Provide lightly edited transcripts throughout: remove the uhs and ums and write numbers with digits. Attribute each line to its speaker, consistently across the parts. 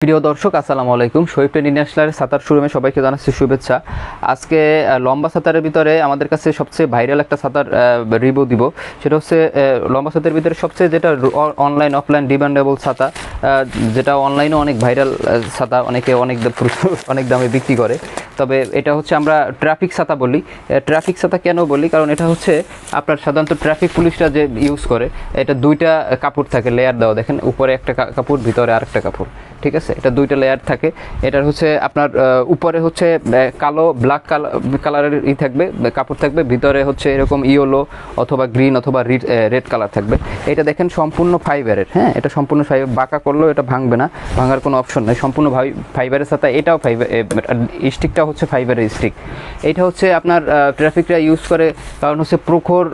Speaker 1: প্রিয় দর্শক আসসালামু আলাইকুম। শহীদ ট্রেড ইন্টারন্যাশনালের ছাতার শোরুমে সবাইকে জানাচ্ছি শুভেচ্ছা। আজকে লম্বা ছাতারের ভিতরে আমাদের কাছে সবচেয়ে ভাইরাল একটা ছাতার রিভিউ দিব। সেটা হচ্ছে লম্বা ছাতার ভিতরে সবচেয়ে যেটা অনলাইন অফলাইন ডিমান্ডেবল ছাতা, যেটা অনলাইনে অনেক ভাইরাল ছাতা, অনেকে অনেক দামে বিক্রি করে। তবে এটা হচ্ছে আমরা ট্রাফিক ছাতা বলি। ট্রাফিক ছাতা কেন বলি? কারণ এটা হচ্ছে আপনার সাধারণত ট্রাফিক পুলিশরা যে ইউজ করে, এটা দুইটা কাপড় থাকে, লেয়ার দেওয়া, দেখেন উপরে একটা কাপড়, ভিতরে আরেকটা কাপড়, ঠিক আছে? এটা দুইটা লেয়ার থাকে। এটার হচ্ছে আপনার উপরে হচ্ছে কালো ব্ল্যাক কালারের থাকবে, কাপড় থাকবে, ভিতরে হচ্ছে এরকম ইয়েলো অথবা গ্রিন অথবা রেড কালার থাকবে। এটা দেখেন সম্পূর্ণ ফাইবারের, হ্যাঁ, এটা সম্পূর্ণ ফাইবার, বাঁকা করলেও এটা ভাঙবে না, ভাঙার কোনো অপশন নেই, সম্পূর্ণ ফাইবারের ছাতা। এটাও ফাইবার, স্টিকটা হচ্ছে ফাইবারের স্টিক। এটা হচ্ছে আপনার ট্রাফিকরা ইউজ করে, কারণ হচ্ছে প্রখর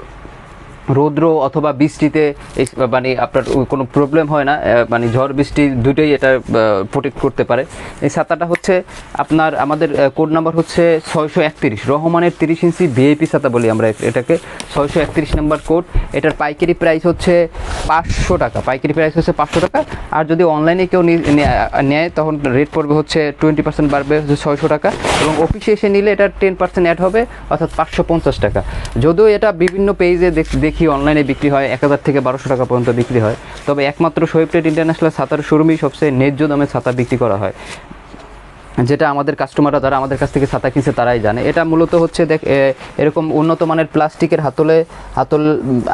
Speaker 1: রৌদ্র অথবা বৃষ্টিতে মানে আপনার কোনো প্রবলেম হয় না, মানে ঝড় বৃষ্টি দুটোই এটা প্রোটেক্ট করতে পারে। এই ছাতাটা হচ্ছে আপনার, আমাদের কোড নাম্বার হচ্ছে 631, রহমানের 30 ইঞ্চি ভিআইপি ছাতা বলি আমরা এটাকে, 631 নাম্বার কোড। এটার পাইকারি প্রাইস হচ্ছে 500 টাকা, পাইকারি প্রাইস হচ্ছে 500 টাকা। আর যদি অনলাইনে কেউ নেয় তখন রেট পড়বে হচ্ছে 20% বাড়বে, হচ্ছে 600 টাকা, এবং অফিসে এসে নিলে এটার 10% অ্যাড হবে, অর্থাৎ 550 টাকা। যদিও এটা বিভিন্ন পেজে দেখি অনলাইনে বিক্রি হয় 1000 থেকে 1200 টাকা পর্যন্ত বিক্রি হয়, তবে একমাত্র শহীদ ট্রেড ইন্টারন্যাশনাল ছাতার শোরুমেই সবচেয়ে ন্যায্য দামে ছাতা বিক্রি করা হয়, যেটা আমাদের কাস্টমাররা যারা আমাদের কাছ থেকে ছাতা কিনছে তারাই জানে। এটা মূলত হচ্ছে এরকম উন্নত মানের প্লাস্টিকের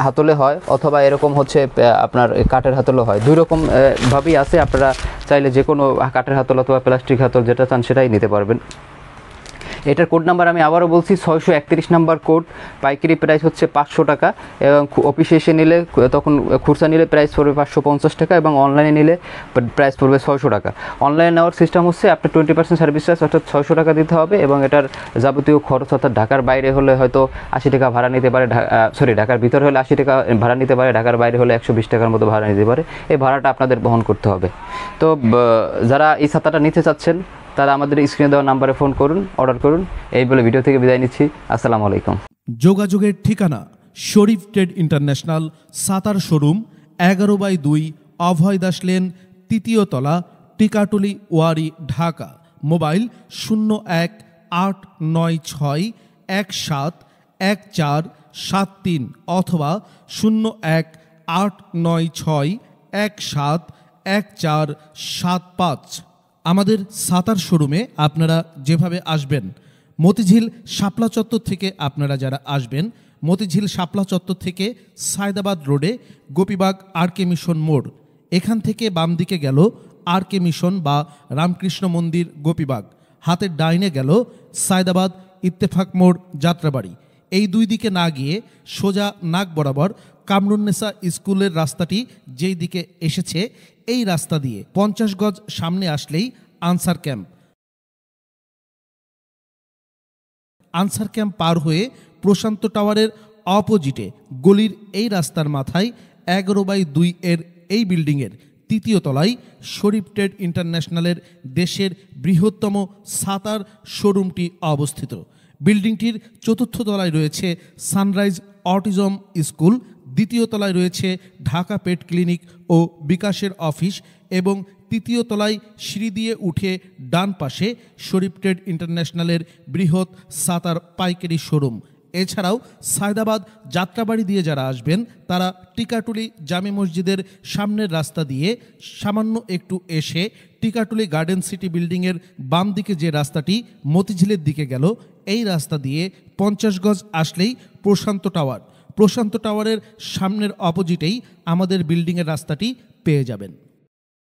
Speaker 1: হাতলে হয়, অথবা এরকম হচ্ছে আপনার কাঠের হাতলে হয়, দুই রকম ভাবেই আছে। আপনারা চাইলে যে কোনো কাঠের হাতল অথবা প্লাস্টিক হাতল যেটা চান সেটাই নিতে পারবেন। এটার কোড নাম্বার আমি আবারও বলছি, 631 নাম্বার কোড। পাইকারি প্রাইস হচ্ছে 500 টাকা, এবং অফিসে এসে নিলে তখন খুচরা নিলে প্রাইস পড়বে 550 টাকা, এবং অনলাইনে নিলে প্রাইস পড়বে 600 টাকা। অনলাইনে নেওয়ার সিস্টেম হচ্ছে আপনার 20% সার্ভিস চার্জ, অর্থাৎ 600 টাকা দিতে হবে, এবং এটার যাবতীয় খরচ, অর্থাৎ ঢাকার বাইরে হলে হয়তো 80 টাকা ভাড়া নিতে পারে, ঢাকার ভিতরে হলে 80 টাকা ভাড়া নিতে পারে, ঢাকার বাইরে হলে 120 টাকার মতো ভাড়া নিতে পারে। এই ভাড়াটা আপনাদের বহন করতে হবে। তো যারা এই ছাতাটা নিতে চাচ্ছেন তারা আমাদের স্ক্রিনে দেওয়া নাম্বারে ফোন করুন, অর্ডার করুন। এই বলে ভিডিও থেকে বিদায় নিচ্ছি। আসসালামু আলাইকুম।
Speaker 2: যোগাযোগের ঠিকানা শরীফ ট্রেড ইন্টারন্যাশনাল ছাতার শোরুম, 11/2 অভয় দাস লেন, 3য় তলা, টিকাটুলি, ওয়ারী, ঢাকা। মোবাইল 018961714173 অথবা 018961714175। আমাদের ছাতার শোরুমে আপনারা যেভাবে আসবেন, মতিঝিল শাপলা চত্বর থেকে আপনারা যারা আসবেন, মতিঝিল শাপলা চত্বর থেকে সায়দাবাদ রোডে গোপীবাগ আরকে মিশন মোড়, এখান থেকে বাম দিকে গেল আরকে মিশন বা রামকৃষ্ণ মন্দির গোপীবাগ, হাতের ডাইনে গেল সায়দাবাদ ইত্তেফাক মোড় যাত্রাবাড়ি। এই দুই দিকে না গিয়ে সোজা নাক বরাবর কামরুন্নেসা স্কুলের রাস্তাটি যেই দিকে এসেছে, এই রাস্তা দিয়ে 50 গজ সামনে আসলেই আনসার ক্যাম্প। আনসার ক্যাম্প পার হয়ে প্রশান্ত টাওয়ারের অপোজিটে গলির এই রাস্তার মাথায় 11/2 এর এই বিল্ডিংয়ের 3য় তলায় শরীফ ট্রেড ইন্টারন্যাশনালের দেশের বৃহত্তম ছাতার শোরুমটি অবস্থিত। বিল্ডিংটির 4র্থ তলায় রয়েছে সানরাইজ অটিজম স্কুল, 2য় তলায় রয়েছে ঢাকা পেট ক্লিনিক ও বিকাশের অফিস, এবং 3য় তলায় সিঁড়ি দিয়ে উঠে ডান পাশে শরীফ ট্রেড ইন্টারন্যাশনালের বৃহৎ ছাতার পাইকারি শোরুম। এছাড়াও সায়দাবাদ যাত্রাবাড়ি দিয়ে যারা আসবেন তারা টিকাটুলি জামে মসজিদের সামনের রাস্তা দিয়ে সামান্য একটু এসে টিকাটুলি গার্ডেন সিটি বিল্ডিংয়ের বাম দিকে যে রাস্তাটি মতিঝিলের দিকে গেল, এই রাস্তা দিয়ে 50 গজ আসলেই প্রশান্ত টাওয়ার। প্রশান্ত টাওয়ারের সামনের অপোজিটেই আমাদের বিল্ডিংয়ের রাস্তাটি পেয়ে যাবেন।